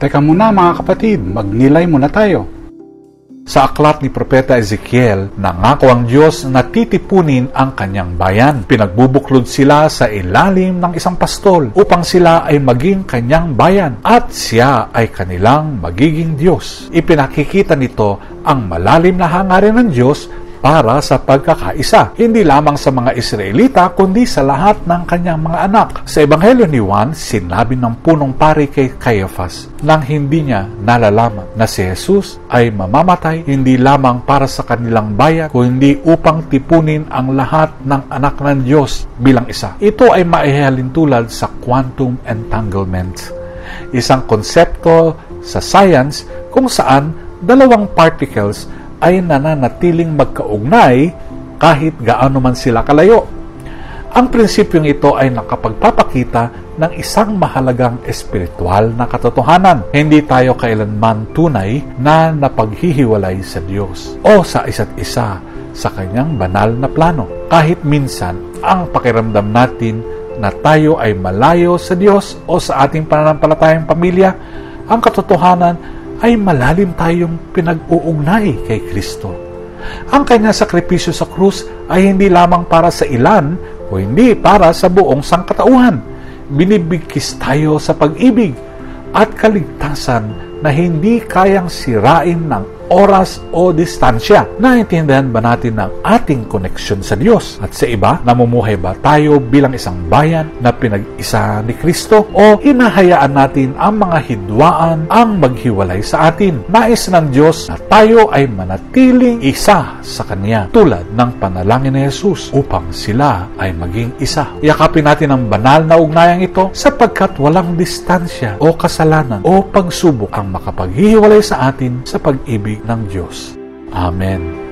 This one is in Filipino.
Teka muna mga kapatid, magnilay muna tayo. Sa aklat ni Propeta Ezekiel, nangako ang Diyos na titipunin ang kanyang bayan. Pinagbubuklod sila sa ilalim ng isang pastol upang sila ay maging kanyang bayan at siya ay kanilang magiging Diyos. Ipinakikita nito ang malalim na hangarin ng Diyos para sa pagkakaisa, hindi lamang sa mga Israelita, kundi sa lahat ng kanyang mga anak. Sa Ebanghelyo ni Juan, sinabi ng punong pari kay Caiaphas nang hindi niya nalalaman na si Jesus ay mamamatay hindi lamang para sa kanilang bayan, kundi upang tipunin ang lahat ng anak ng Diyos bilang isa. Ito ay maihalintulad sa quantum entanglement, isang konsepto sa science kung saan dalawang particles ay nananatiling magkaugnay kahit gaano man sila kalayo. Ang prinsipyong ito ay nakapagpapakita ng isang mahalagang espiritual na katotohanan. Hindi tayo kailanman tunay na napaghihiwalay sa Diyos o sa isa't isa sa kanyang banal na plano. Kahit minsan, ang pakiramdam natin na tayo ay malayo sa Diyos o sa ating pananampalatayang pamilya, ang katotohanan ay malalim tayong pinag-uugnay kay Kristo. Ang kanyang sakripisyo sa krus ay hindi lamang para sa ilan o hindi para sa buong sangkatauhan. Binibigkis tayo sa pag-ibig at kaligtasan na hindi kayang sirain ng oras o distansya. Naintindihan ba natin ang ating koneksyon sa Diyos? At sa iba, namumuhay ba tayo bilang isang bayan na pinag-isa ni Kristo? O hinahayaan natin ang mga hidwaan ang maghiwalay sa atin? Nais ng Diyos na tayo ay manatiling isa sa Kanya, tulad ng panalangin ni Jesus upang sila ay maging isa. Yakapin natin ang banal na ugnayang ito sapagkat walang distansya o kasalanan o pagsubok ang makapaghihiwalay sa atin sa pag-ibig ng Diyos. Amen.